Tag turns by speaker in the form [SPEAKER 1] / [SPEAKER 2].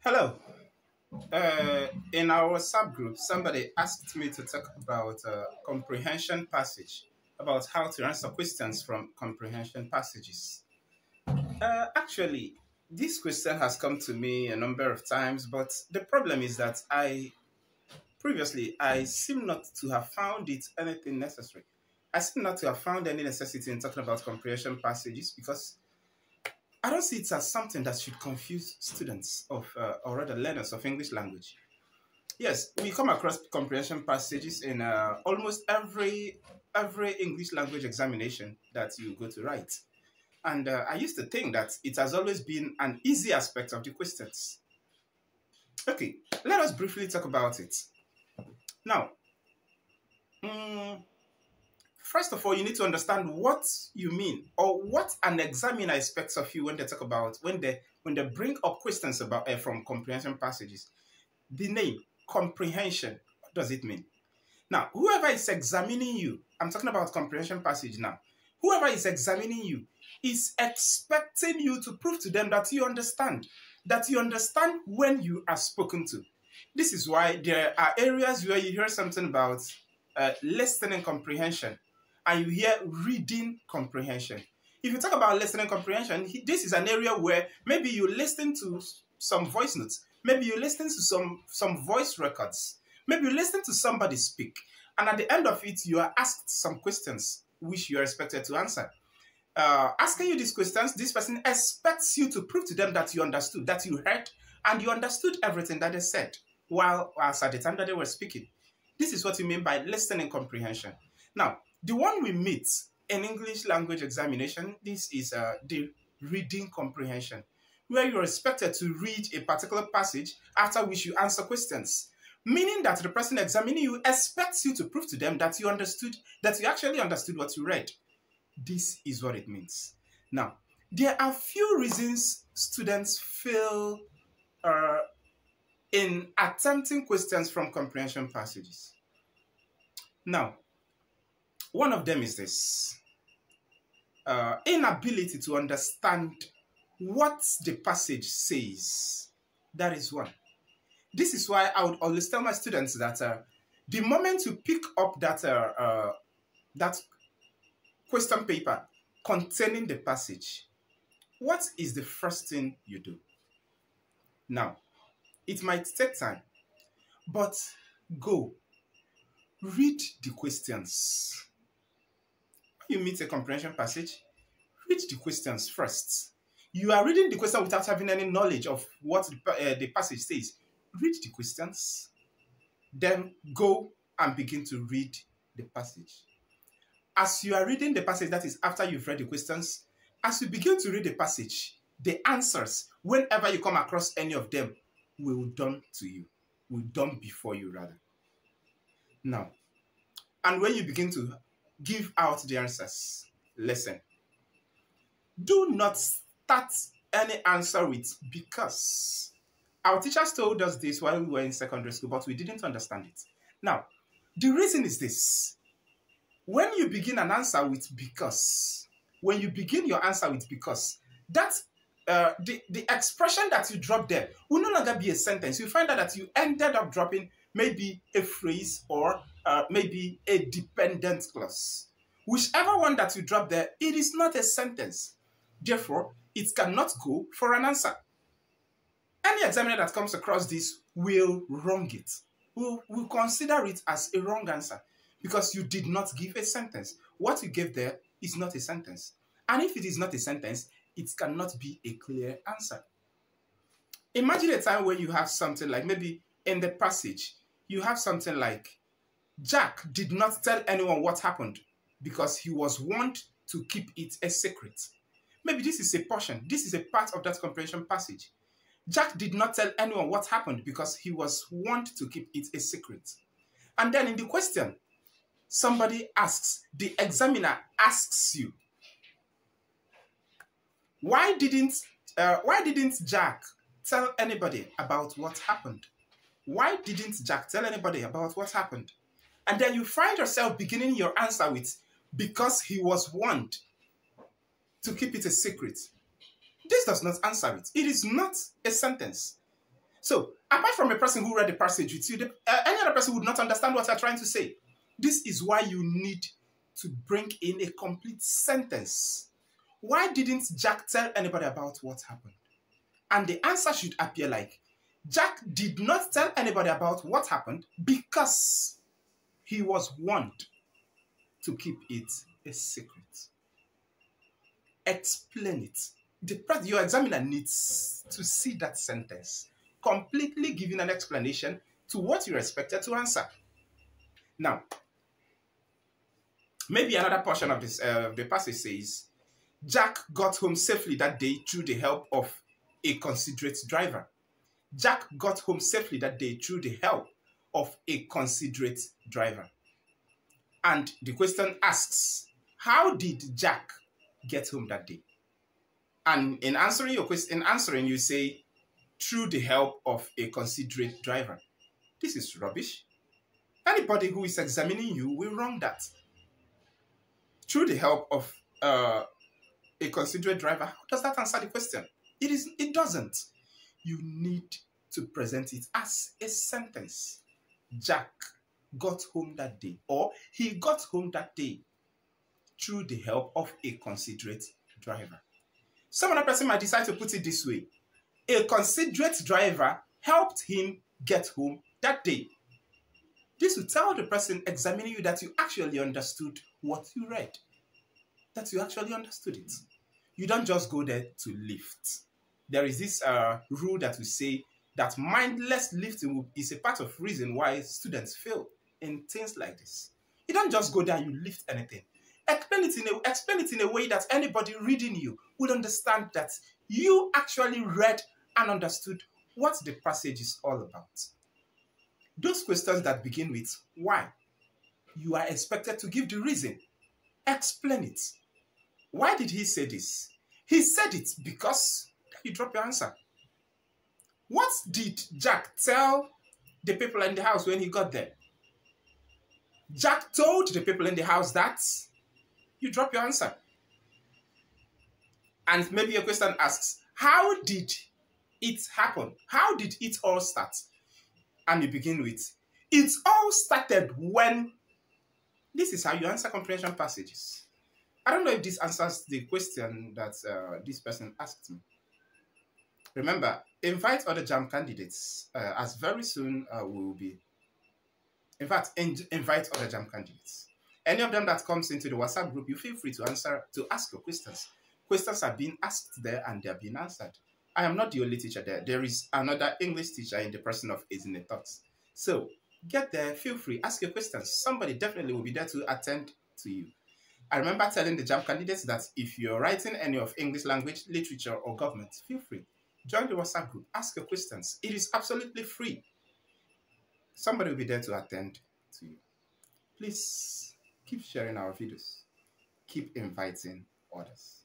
[SPEAKER 1] Hello. In our subgroup, somebody asked me to talk about comprehension passage, about how to answer questions from comprehension passages. Actually, this question has come to me a number of times, but the problem is that I seem not to have found it anything necessary. I seem not to have found any necessity in talking about comprehension passages because I don't see it as something that should confuse students or rather learners of English language. Yes, we come across comprehension passages in almost every English language examination that you go to write. And I used to think that it has always been an easy aspect of the questions. Okay, let us briefly talk about it. Now, first of all, you need to understand what you mean or what an examiner expects of you when they talk about when they bring up questions about from comprehension passages. The name comprehension, what does it mean? Now, whoever is examining you, I'm talking about comprehension passage now. Whoever is examining you is expecting you to prove to them that you understand when you are spoken to. This is why there are areas where you hear something about listening comprehension and you hear reading comprehension. If you talk about listening comprehension, this is an area where maybe you listen to some voice notes, maybe you listen to some voice records, maybe you listen to somebody speak, and at the end of it, you are asked some questions which you are expected to answer. Asking you these questions, this person expects you to prove to them that you understood, that you heard, and you understood everything that they said whilst at the time that they were speaking. This is what you mean by listening comprehension. Now, the one we meet in English language examination, this is the reading comprehension, where you're expected to read a particular passage after which you answer questions, meaning that the person examining you expects you to prove to them that you actually understood what you read. This is what it means. Now, there are few reasons students fail in attempting questions from comprehension passages. Now, one of them is this. Inability to understand what the passage says. That is one. This is why I would always tell my students that the moment you pick up that question paper containing the passage, what is the first thing you do? Now, it might take time, but go read the questions. When you meet a comprehension passage, read the questions first. You are reading the question without having any knowledge of what the passage says. Read the questions, then go and begin to read the passage. As you are reading the passage, that is after you've read the questions, as you begin to read the passage, the answers, whenever you come across any of them, will dawn before you rather. Now, and when you begin to give out the answers, listen. Do not start any answer with because. Our teachers told us this while we were in secondary school, but we didn't understand it. Now, the reason is this. When you begin an answer with because, when you begin your answer with because, that's the expression that you drop there will no longer be a sentence. You find out that you ended up dropping maybe a phrase or maybe a dependent clause. Whichever one that you drop there, it is not a sentence. Therefore, it cannot go for an answer. Any examiner that comes across this will wrong it. Will consider it as a wrong answer because you did not give a sentence. What you gave there is not a sentence. And if it is not a sentence, it cannot be a clear answer. Imagine a time when you have something like, maybe in the passage, you have something like, Jack did not tell anyone what happened because he was warned to keep it a secret. Maybe this is a portion, this is a part of that comprehension passage. Jack did not tell anyone what happened because he was warned to keep it a secret. And then in the question, somebody asks, the examiner asks you, why didn't Jack tell anybody about what happened? Why didn't Jack tell anybody about what happened? And then you find yourself beginning your answer with, because he was warned to keep it a secret. This does not answer it. It is not a sentence. So, apart from a person who read the passage with you, any other person would not understand what you're trying to say. This is why you need to bring in a complete sentence. Why didn't Jack tell anybody about what happened? And the answer should appear like, Jack did not tell anybody about what happened because he was warned to keep it a secret. Explain it. Your examiner needs to see that sentence, completely giving an explanation to what you're expected to answer. Now, maybe another portion of this the passage says, Jack got home safely that day through the help of a considerate driver. Jack got home safely that day through the help of a considerate driver. And the question asks, how did Jack get home that day? And in answering your question, you say, through the help of a considerate driver. This is rubbish. Anybody who is examining you will wrong that. Through the help of a considerate driver, how does that answer the question? It doesn't. You need to present it as a sentence. Jack got home that day, or he got home that day through the help of a considerate driver. Some other person might decide to put it this way. A considerate driver helped him get home that day. This will tell the person examining you that you actually understood what you read. That you actually understood it. You don't just go there to lift. There is this rule that we say that mindless lifting is a part of reason why students fail in things like this. You don't just go there and you lift anything. Explain it in a way that anybody reading you will understand that you actually read and understood what the passage is all about. Those questions that begin with why, you are expected to give the reason. Explain it. Why did he say this? He said it because you drop your answer. What did Jack tell the people in the house when he got there? Jack told the people in the house that. You drop your answer. And maybe your question asks, how did it happen? How did it all start? And you begin with, it all started when. This is how you answer comprehension passages. I don't know if this answers the question that this person asked me. Remember, invite other JAMB candidates, as very soon we will be. In fact, invite other JAMB candidates. Any of them that comes into the WhatsApp group, you feel free to ask your questions. Questions are being asked there and they are being answered. I am not the only teacher there. There is another English teacher in the person of Ezine Talks. So get there, feel free, ask your questions. Somebody definitely will be there to attend to you. I remember telling the JAMB candidates that if you're writing any of English language, literature, or government, feel free. Join the WhatsApp group, ask your questions. It is absolutely free. Somebody will be there to attend to you. Please keep sharing our videos. Keep inviting others.